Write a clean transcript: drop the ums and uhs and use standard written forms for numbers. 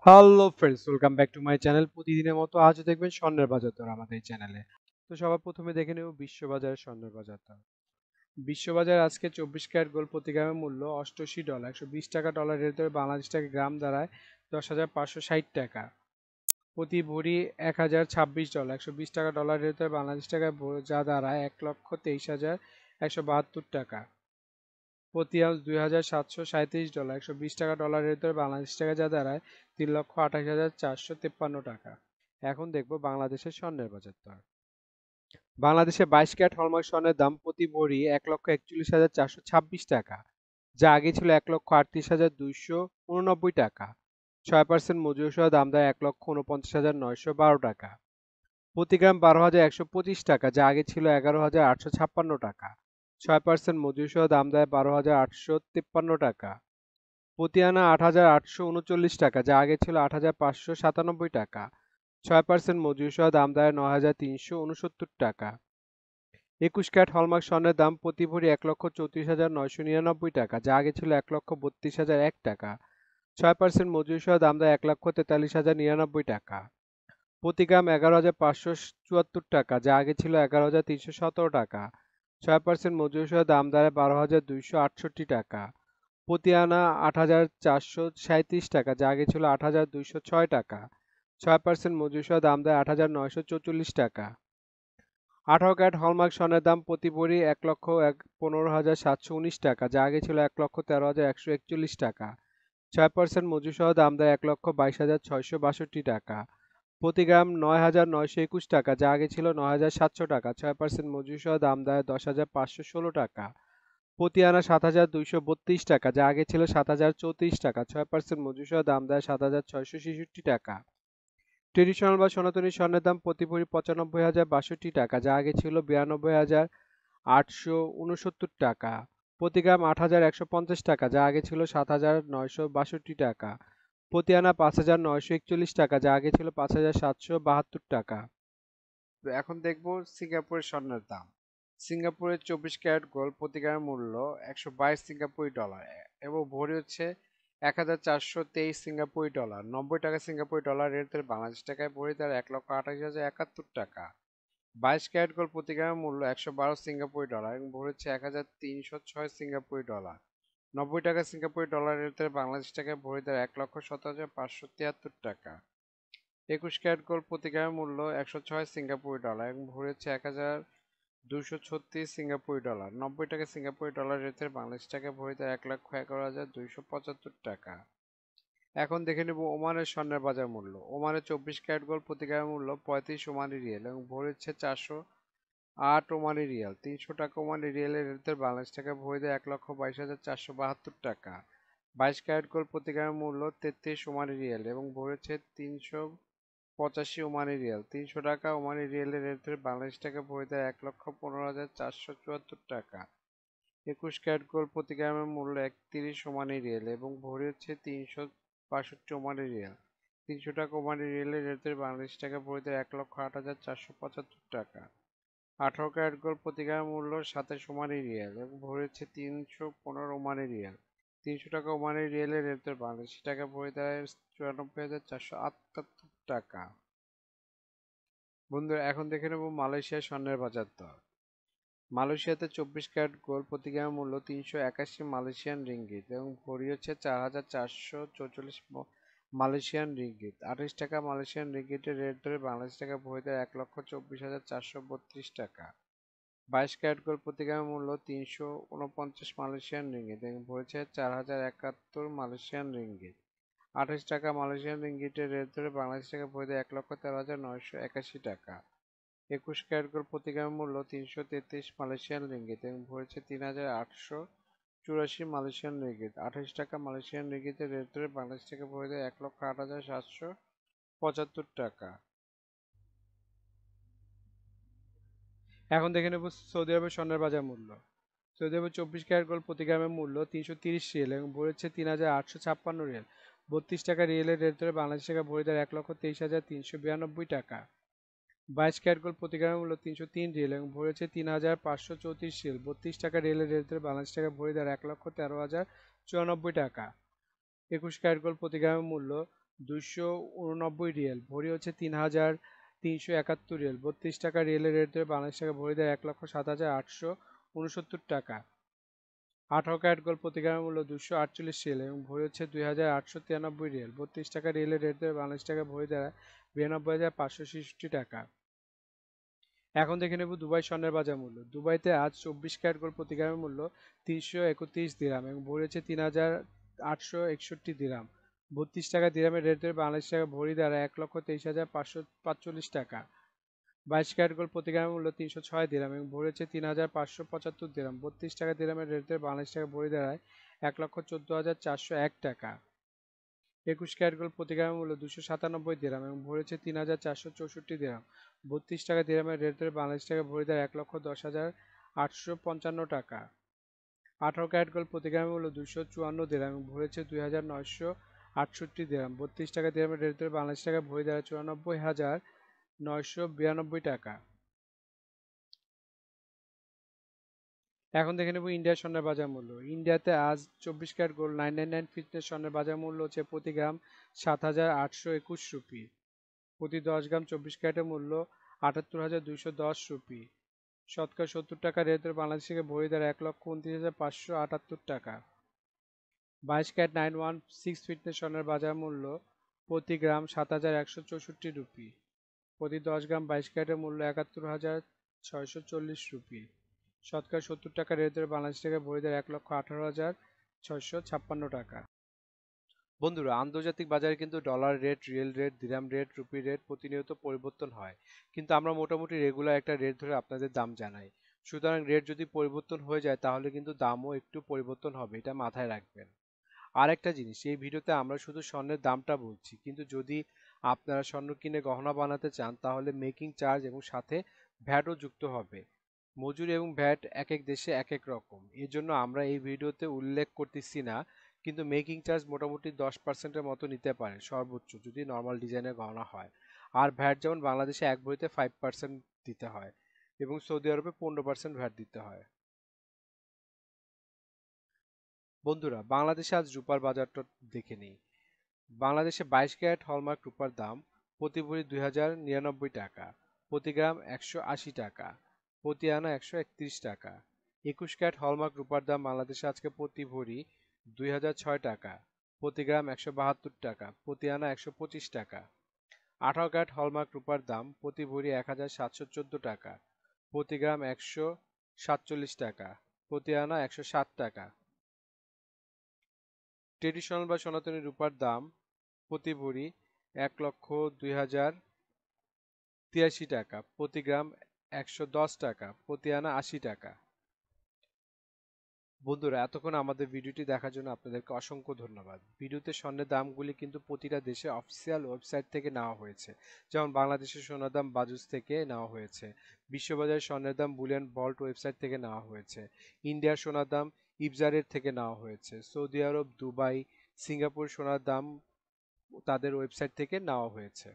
Hello friends, welcome back to my channel. প্রতিদিনের মতো আজও দেখবেন স্বর্ণের বাজার দর আমাদের এই চ্যানেলে। তো সবার প্রথমে দেখে নেব বিশ্ববাজারের স্বর্ণের বাজার দর। বিশ্ববাজার আজকে 24 ক্যারেট গোল্ড প্রতি গ্রামের মূল্য $88, 120 টাকা। ডলার রেট ধরে বাংলাদেশ টাকা গ্রাম দাঁড়ায় 10,560 টাকা। প্রতি ভরি $1,026, 120 টাকা। ডলার রেট ধরে বাংলাদেশ টাকায় যা দাঁড়ায় 1,23,172 টাকা। প্রতি আউন্স $2,737, 120 টাকা। ডলার রেট ধরে বাংলাদেশ টাকা যা দাঁড়ায় 3,28,453 টাকা। এখন দেখব বাংলাদেশের স্বর্ণের বাজার দর। বাংলাদেশে 22 ক্যারেট হলমার্ক স্বর্ণের দাম প্রতি ভরি 1,41,426 টাকা, যা আগে ছিল 1,38,289 টাকা। 6% মজুরি সহ দাম দেয় 1,49,912 টাকা। প্রতি গ্রাম 12,125 টাকা, যা আগে ছিল 11,856 টাকা। 6% মজুরি সহ দাম দেয় 12,853 টাকা। প্রতি আনা 8,839 টাকা, যা আগে ছিল 8,597 টাকা। 6% মজুরি সহ দাম দেয় 9,369 টাকা। 21 ক্যারেট হলমার্ক স্বর্ণের দাম প্রতি ভরি 1,34,999 টাকা, যা আগে ছিল 1,32,001 টাকা। 6% মজুরি সহ দাম দেয় 1,43,099 টাকা। প্রতি গ্রাম 11,574 টাকা, যা আগে ছিল 11,317 টাকা। 6% মজুরি সহ দাম দাঁড়ায় 12,268 টাকা। প্রতি আনা 8,437 টাকা, যা আগে ছিল 8,206 টাকা। 6% মজুরি সহ দাম দেয় 8,944 টাকা। 18 ক্যারেট হলমার্ক স্বর্ণের দাম প্রতি ভরি 1,15,719 টাকা, যা আগে ছিল 1,13,141 টাকা। 6% মজুরি সহ দাম দেয় 1,22,662 টাকা। প্রতি গ্রাম 9,921 টাকা, যা আগে ছিল 9,700 টাকা। 6% মজুরি সহ দাম দেয় 10,516 টাকা। প্রতি আনা 7,232 টাকা, যা আগে ছিল 7,034 টাকা। 6% মজুরি সহ দাম দেয় 7,666 টাকা। ট্রেডিশনাল বা সনাতনী স্বর্ণের দাম প্রতি ভরি 95,062 টাকা, যা আগে ছিল 92,869 টাকা। প্রতি গ্রাম 8,150 টাকা, যা আগে ছিল 7,962 টাকা। প্রতি আনা 5,941 টাকা, যা আগে ছিল 5,772 টাকা। তো এখন দেখব সিঙ্গাপুরের স্বর্ণের দাম। সিঙ্গাপুরের 24 ক্যারেট গোল্ড প্রতি গ্রামের মূল্য 122 সিঙ্গাপুরি ডলার এবং ভরি হচ্ছে 1,423 সিঙ্গাপুরি ডলার। 90 টাকা সিঙ্গাপুরি ডলার রেট ধরে বাংলাদেশ টাকায় ভরি তার 1,28,071 টাকা। 22 ক্যারেট গোল্ড প্রতি গ্রামের মূল্য 112 সিঙ্গাপুরি ডলার এবং ভরি হচ্ছে 1,306 সিঙ্গাপুরি ডলার। 90 টাকা সিঙ্গাপুরি ডলার রেট ধরে বাংলাদেশ টাকায় ভরি তার 1,17,573 টাকা। 21 ক্যারেট গোল্ড প্রতি গ্রামের মূল্য 106 সিঙ্গাপুরি ডলার এবং ভরি হচ্ছে 1,236 সিঙ্গাপুরি ডলার। 90 টাকা সিঙ্গাপুরি ডলার রেটে বাংলাদেশ টাকায় ভরি তার 1,11,275 টাকা। এখন দেখে নেব ওমানের স্বর্ণের বাজার মূল্য। ওমানের 24 ক্যারেট গোল্ড প্রতি গ্রামের মূল্য 35 ওমানি রিয়েল এবং ভরি হচ্ছে 408 ওমানি রিয়াল। 300 টাকা ওমানি রিয়েলের রেটে বাংলাদেশ টাকায় ভরি দেয় 1,22,472 টাকা। 22 ক্যারেট গোল্ড প্রতি গ্রামের মূল্য 33 ওমানি রিয়েল এবং ভরি হচ্ছে 385 ওমানি রিয়াল। 300 টাকা ওমানি রিয়েলের রেট ধরে বাংলাদেশ টাকা ভরি দেয় 1,15,474 টাকা। 21 ক্যারেট গোল্ড প্রতি গ্রামের মূল্য 31 ওমানি রিয়েল এবং ভরি হচ্ছে 362 ওমানি রিয়াল। 300 টাকা ওমানি রিয়েলের রেট ধরে বাংলাদেশ টাকা ভরি দেয় 1,08,475 টাকা। 18 ক্যারেট গোল্ড প্রতি গ্রামের মূল্য 27 ওমানি রিয়াল এবং ভরি হচ্ছে 315 ওমানি রিয়াল। 300 টাকা ওমানি রিয়েলের রেট ধরে বাংলাদেশ টাকা ভরি দেয় 94,478 টাকা। বন্ধুরা এখন দেখে নেব মালয়েশিয়ার স্বর্ণের বাজার দর। মালয়েশিয়াতে 24 ক্যারেট গোল্ড প্রতি গ্রামের মূল্য 381 মালয়েশিয়ান রিঙ্গিত এবং ভরি হচ্ছে 4,444 মালয়েশিয়ান রিঙ্গিত। 28 টাকা মালয়েশিয়ান রিঙ্গিতের রেট ধরে বাংলাদেশ টাকা ভরি দেয় 1,24,432 টাকা। 22 ক্যারেট গোল্ড প্রতি গ্রামের মূল্য 349 মালয়েশিয়ান রিঙ্গিত এবং ভরেছে 4,071 মালয়েশিয়ান রিঙ্গিত। 28 টাকা মালয়েশিয়ান রিঙ্গিটের রেট ধরে বাংলাদেশ টাকা ভরি দেয় 1,13,981 টাকা। 21 ক্যারেট গোল্ড প্রতি গ্রামের মূল্য 333 মালয়েশিয়ান রিঙ্গিত এবং ভরেছে 3,884 মালয়েশিয়ান রিঙ্গিত। 28 টাকা মালয়েশিয়ান রিঙ্গিতের রেট ধরে বাংলাদেশ টাকা ভরি দেয় 1,08,775 টাকা। এখন দেখে নেব সৌদি আরবের স্বর্ণের বাজার মূল্য। সৌদি আরবের 24 ক্যারেট গোল্ড প্রতি গ্রামের মূল্য 330 রিয়েল এবং ভরি হচ্ছে 3,856 রিয়েল। 32 টাকা রিয়েলের রেট ধরে বাংলাদেশ টাকা ভরি দেয় 1,23,392 টাকা। 22 ক্যারেট গোল্ড প্রতি গ্রামের মূল্য 303 রিয়েল এবং ভরি হচ্ছে 3,534 রিয়েল। 32 টাকা রিয়েলের রেট ধরে বাংলাদেশ টাকা ভরি দেয় 1,13,094 টাকা। 21 ক্যারেট গোল্ড প্রতি গ্রামের মূল্য 289 রিয়াল, ভরি হচ্ছে 3,371 রিয়াল। 32 টাকা রিয়েলের রেট ধরে বাংলাদেশ টাকা ভরি দেয় 1,07,869 টাকা। 18 ক্যারেট গোল্ড প্রতি গ্রামের মূল্য 248 রিয়াল এবং ভরি হচ্ছে 2,893 রিয়াল। 32 টাকা রিয়েলের রেট ধরে বাংলাদেশ টাকা ভরি দেয় 92,566 টাকা। এখন দেখে নেব দুবাই স্বর্ণের বাজার মূল্য। দুবাইতে আজ 24 ক্যারেট গোল্ড প্রতি গ্রামের মূল্য 331 দিরহাম এবং ভরি হচ্ছে 3,861 দিরহাম। 32 টাকা দিরহামের রেট ধরে বাংলাদেশ টাকা ভরি দ্বারা 1,23,545 টাকা। 22 ক্যারেট গোল্ড প্রতি গ্রামের মূল্য 306 দিরহাম এবং ভরি হচ্ছে 3,575 দিরহাম। 32 টাকা দিরহামের রেট ধরে বাংলাদেশ টাকা ভরি দাঁড়ায় 1,14,401 টাকা। 21 ক্যারেট গোল্ড প্রতি গ্রামের মূল্য 297 দিরহাম এবং ভরি হচ্ছে 3,464 দিরহাম। 32 টাকা দিরহামের রেট ধরে বাংলাদেশ টাকা ভরি দাঁড়ায় 1,10,855 টাকা। 18 ক্যারেট গোল্ড প্রতি গ্রামের মূল্য 254 দিরহাম এবং ভরি হচ্ছে 2,968 দিরহাম। 32 টাকা দিরহামের রেট ধরে বাংলাদেশ টাকা ভরি দাঁড়ায় 94,992 টাকা। এখন দেখে নেব ইন্ডিয়ার স্বর্ণের বাজার মূল্য। ইন্ডিয়াতে আজ 24 ক্যারেট গোল্ড 999 ফিটনেস স্বর্ণের বাজার মূল্য হচ্ছে প্রতি গ্রাম 7,821 রুপি। প্রতি 10 গ্রাম 24 ক্যারেটের মূল্য 78,210 রুপি। শতকরা 70 টাকা রেট ধরে বাংলাদেশ থেকে ভরি দ্বারা 1,29,578 টাকা। 22 ক্যারেট 916 ফিটনেস স্বর্ণের বাজার মূল্য প্রতি গ্রাম 7,164 রুপি। প্রতি 10 গ্রাম 22 ক্যারেটের মূল্য 71,640 রুপি। শতকরা 70 টাকা রেট ধরে বাংলাদেশ থেকে ভরি দেয় 1,18,656 টাকা। বন্ধুরা, আন্তর্জাতিক বাজারে কিন্তু ডলার রেট, রিয়েল রেট, দিরহাম রেট, রুপি রেট প্রতিনিয়ত পরিবর্তন হয়, কিন্তু আমরা মোটামুটি রেগুলার একটা রেট ধরে আপনাদের দাম জানাই। সুতরাং রেট যদি পরিবর্তন হয়ে যায় তাহলে কিন্তু দামও একটু পরিবর্তন হবে, এটা মাথায় রাখবেন। আর একটা জিনিস, এই ভিডিওতে আমরা শুধু স্বর্ণের দামটা বলছি, কিন্তু যদি আপনারা স্বর্ণ কিনে গহনা বানাতে চান তাহলে মেকিং চার্জ এবং সাথে ভ্যাটও যুক্ত হবে। মজুরি এবং ভ্যাট এক এক দেশে এক এক রকম, এর জন্য আমরা এই ভিডিওতে উল্লেখ করতেছি না, কিন্তু মেকিং চার্জ মোটামুটি 10%-এর মতো নিতে পারে সর্বোচ্চ, যদি নর্মাল ডিজাইনের গহনা হয়। আর ভ্যাট যেমন বাংলাদেশে এক ভরিতে 5% দিতে হয় এবং সৌদি আরবে 15% ভ্যাট দিতে হয়। বন্ধুরা, বাংলাদেশে আজ রূপার বাজারটা দেখে নিই। বাংলাদেশে 22 ক্যারেট হলমার্ক রূপার দাম প্রতি ভরি 2,099 টাকা, প্রতি গ্রাম 180 টাকা, প্রতি আনা 131 টাকা। 21 ক্যারেট হলমার্ক রূপার দাম বাংলাদেশে আজকে প্রতি ভরি 2,006 টাকা, প্রতি গ্রাম 172 টাকা, প্রতি আনা 125 টাকা। 18 ক্যারেট হলমার্ক রূপার দাম প্রতি ভরি 1,714 টাকা, প্রতি গ্রাম 147 টাকা, প্রতি আনা 160 টাকা। ট্রেডিশনাল বা সনাতনী রূপার দাম প্রতি ভরি 1,02,083 টাকা, প্রতি গ্রাম 110 টাকা, প্রতি আনা 80 টাকা। বন্ধুরা, এতক্ষণ আমাদের ভিডিওটি দেখার জন্য আপনাদেরকে অসংখ্য ধন্যবাদ। ভিডিওতে স্বর্ণের দামগুলি কিন্তু প্রতিটা দেশে অফিসিয়াল ওয়েবসাইট থেকে নেওয়া হয়েছে, যেমন বাংলাদেশের সোনার দাম বাজুস থেকে নেওয়া হয়েছে, বিশ্ববাজারের স্বর্ণের দাম বুলিয়ন ভল্ট ওয়েবসাইট থেকে নেওয়া হয়েছে, ইন্ডিয়ার সোনার দাম ইবজারের থেকে নেওয়া হয়েছে, সৌদি আরব, দুবাই, সিঙ্গাপুর সোনার দাম তাদের ওয়েবসাইট থেকে নেওয়া হয়েছে।